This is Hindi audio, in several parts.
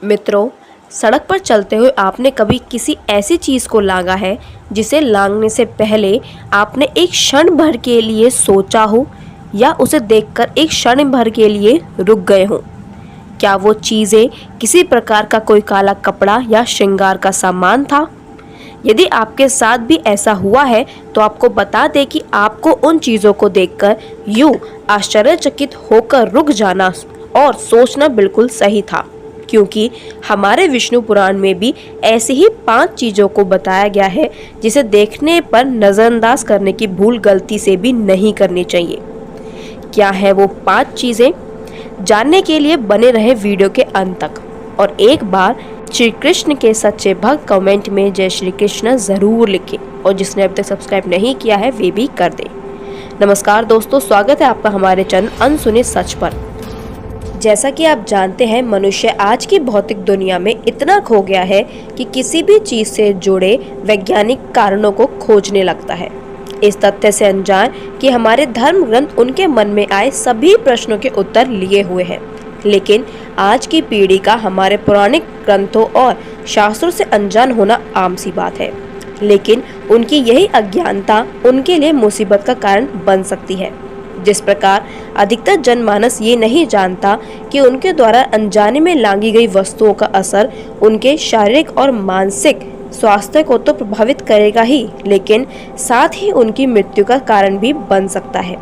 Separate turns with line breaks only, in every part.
मित्रों, सड़क पर चलते हुए आपने कभी किसी ऐसी चीज़ को लांघा है जिसे लांघने से पहले आपने एक क्षण भर के लिए सोचा हो या उसे देखकर एक क्षण भर के लिए रुक गए हो? क्या वो चीज़ें किसी प्रकार का कोई काला कपड़ा या श्रृंगार का सामान था? यदि आपके साथ भी ऐसा हुआ है तो आपको बता दें कि आपको उन चीज़ों को देखकर यूं आश्चर्यचकित होकर रुक जाना और सोचना बिल्कुल सही था, क्योंकि हमारे विष्णु पुराण में भी ऐसी ही 5 चीज़ों को बताया गया है जिसे देखने पर नज़रअंदाज करने की भूल गलती से भी नहीं करनी चाहिए। क्या है वो 5 चीज़ें? जानने के लिए बने रहे वीडियो के अंत तक। और एक बार श्री कृष्ण के सच्चे भक्त कमेंट में जय श्री कृष्ण ज़रूर लिखें, और जिसने अभी तक सब्सक्राइब नहीं किया है वे भी कर दें। नमस्कार दोस्तों, स्वागत है आपका हमारे चैनल अनसुने सच पर। जैसा कि आप जानते हैं, मनुष्य आज की भौतिक दुनिया में इतना खो गया है कि किसी भी चीज़ से जुड़े वैज्ञानिक कारणों को खोजने लगता है। इस तथ्य से अनजान कि हमारे धर्म ग्रंथ उनके मन में आए सभी प्रश्नों के उत्तर लिए हुए हैं, लेकिन आज की पीढ़ी का हमारे पौराणिक ग्रंथों और शास्त्रों से अनजान होना आम सी बात है। लेकिन उनकी यही अज्ञानता उनके लिए मुसीबत का कारण बन सकती है। जिस प्रकार अधिकतर जनमानस ये नहीं जानता कि उनके द्वारा अनजाने में लांघी गई वस्तुओं का असर उनके शारीरिक और मानसिक स्वास्थ्य को तो प्रभावित करेगा ही, लेकिन साथ ही उनकी मृत्यु का कारण भी बन सकता है।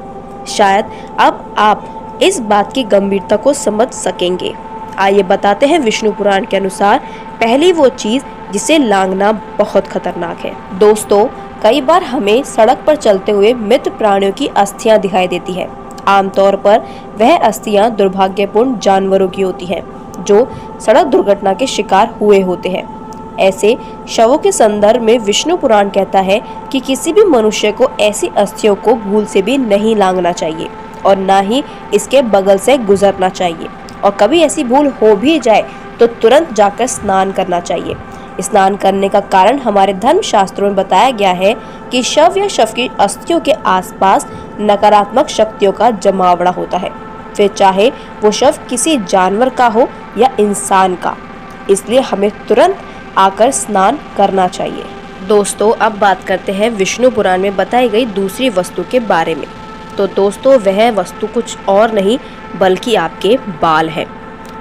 शायद अब आप इस बात की गंभीरता को समझ सकेंगे। आइए बताते हैं विष्णु पुराण के अनुसार पहली वो चीज जिसे लांघना बहुत खतरनाक है। दोस्तों, कई बार हमें सड़क पर चलते हुए मृत प्राणियों की अस्थियां दिखाई देती है। आमतौर पर वह अस्थियां दुर्भाग्यपूर्ण जानवरों की होती हैं जो सड़क दुर्घटना के शिकार हुए होते हैं। ऐसे शवों के संदर्भ में विष्णु पुराण कहता है कि किसी भी मनुष्य को ऐसी अस्थियों को भूल से भी नहीं लांघना चाहिए और ना ही इसके बगल से गुजरना चाहिए, और कभी ऐसी भूल हो भी जाए तो तुरंत जाकर स्नान करना चाहिए। स्नान करने का कारण हमारे धर्म शास्त्रों में बताया गया है कि शव या शव की अस्थियों के आसपास नकारात्मक शक्तियों का जमावड़ा होता है, फिर चाहे वो शव किसी जानवर का हो या इंसान का। इसलिए हमें तुरंत आकर स्नान करना चाहिए। दोस्तों, अब बात करते हैं विष्णु पुराण में बताई गई दूसरी वस्तु के बारे में। तो दोस्तों, वह वस्तु कुछ और नहीं बल्कि आपके बाल है।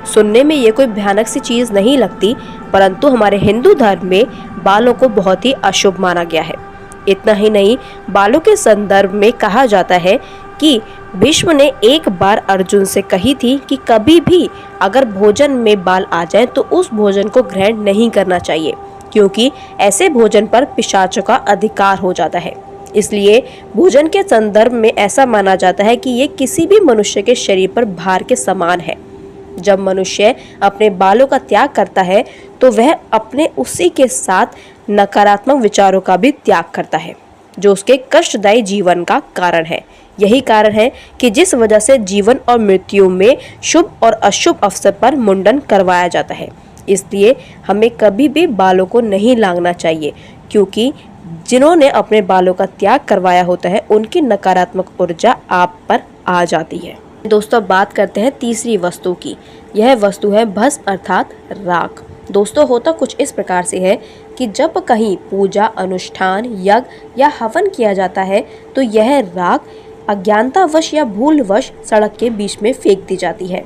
सुनने में ये कोई भयानक सी चीज़ नहीं लगती, परंतु हमारे हिंदू धर्म में बालों को बहुत ही अशुभ माना गया है। इतना ही नहीं, बालों के संदर्भ में कहा जाता है कि भीष्म ने एक बार अर्जुन से कही थी कि कभी भी अगर भोजन में बाल आ जाए तो उस भोजन को ग्रहण नहीं करना चाहिए, क्योंकि ऐसे भोजन पर पिशाचों का अधिकार हो जाता है। इसलिए भोजन के संदर्भ में ऐसा माना जाता है कि ये किसी भी मनुष्य के शरीर पर भार के समान है। जब मनुष्य अपने बालों का त्याग करता है तो वह अपने उसी के साथ नकारात्मक विचारों का भी त्याग करता है, जो उसके कष्टदायी जीवन का कारण है। यही कारण है कि जिस वजह से जीवन और मृत्यु में शुभ और अशुभ अवसर पर मुंडन करवाया जाता है। इसलिए हमें कभी भी बालों को नहीं लांघना चाहिए, क्योंकि जिन्होंने अपने बालों का त्याग करवाया होता है उनकी नकारात्मक ऊर्जा आप पर आ जाती है। दोस्तों, बात करते हैं तीसरी वस्तु की। यह वस्तु है भस्म अर्थात राख। दोस्तों, होता कुछ इस प्रकार से है कि जब कहीं पूजा, अनुष्ठान, यज्ञ या हवन किया जाता है तो यह राख अज्ञानतावश या भूलवश सड़क के बीच में फेंक दी जाती है।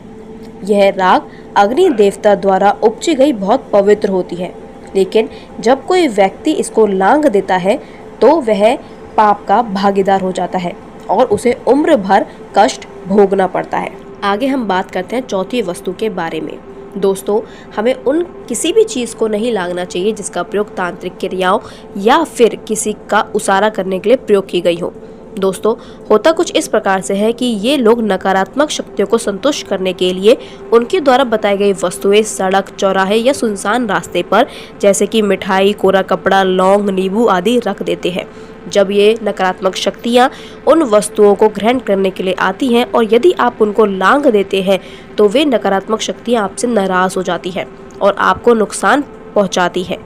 यह राख अग्नि देवता द्वारा उपजी गई बहुत पवित्र होती है, लेकिन जब कोई व्यक्ति इसको लांघ देता है तो वह पाप का भागीदार हो जाता है और उसे उम्र भर कष्ट भोगना पड़ता है। आगे हम बात करते हैं चौथी वस्तु के बारे में। दोस्तों, हमें उन किसी भी चीज़ को नहीं लांघना चाहिए जिसका प्रयोग तांत्रिक क्रियाओं या फिर किसी का उसारा करने के लिए प्रयोग की गई हो। दोस्तों, होता कुछ इस प्रकार से है कि ये लोग नकारात्मक शक्तियों को संतुष्ट करने के लिए उनके द्वारा बताई गई वस्तुएं सड़क, चौराहे या सुनसान रास्ते पर, जैसे कि मिठाई, कोरा कपड़ा, लौंग, नींबू आदि रख देते हैं। जब ये नकारात्मक शक्तियाँ उन वस्तुओं को ग्रहण करने के लिए आती हैं और यदि आप उनको लांघ देते हैं तो वे नकारात्मक शक्तियाँ आपसे नाराज़ हो जाती हैं और आपको नुकसान पहुँचाती हैं,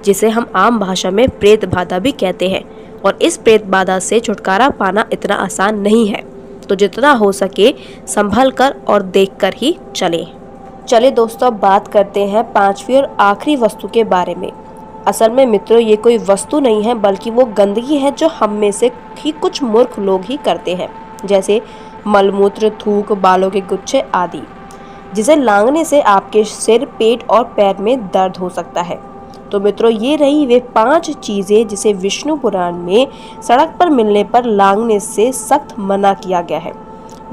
जिसे हम आम भाषा में प्रेत बाधा भी कहते हैं। और इस प्रेत बाधा से छुटकारा पाना इतना आसान नहीं है, तो जितना हो सके संभल कर और देख कर ही चलें। चलिए दोस्तों, अब बात करते हैं पांचवी और आखिरी वस्तु के बारे में। असल में मित्रों, ये कोई वस्तु नहीं है बल्कि वो गंदगी है जो हम में से ही कुछ मूर्ख लोग ही करते हैं, जैसे मलमूत्र, थूक, बालों के गुच्छे आदि, जिसे लांघने से आपके सिर, पेट और पैर में दर्द हो सकता है। तो मित्रों, ये रही वे 5 चीज़ें जिसे विष्णु पुराण में सड़क पर मिलने पर लांघने से सख्त मना किया गया है।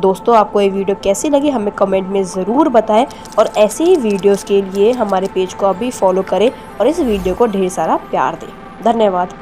दोस्तों, आपको ये वीडियो कैसी लगी हमें कमेंट में ज़रूर बताएं और ऐसे ही वीडियोस के लिए हमारे पेज को अभी फॉलो करें और इस वीडियो को ढेर सारा प्यार दें। धन्यवाद।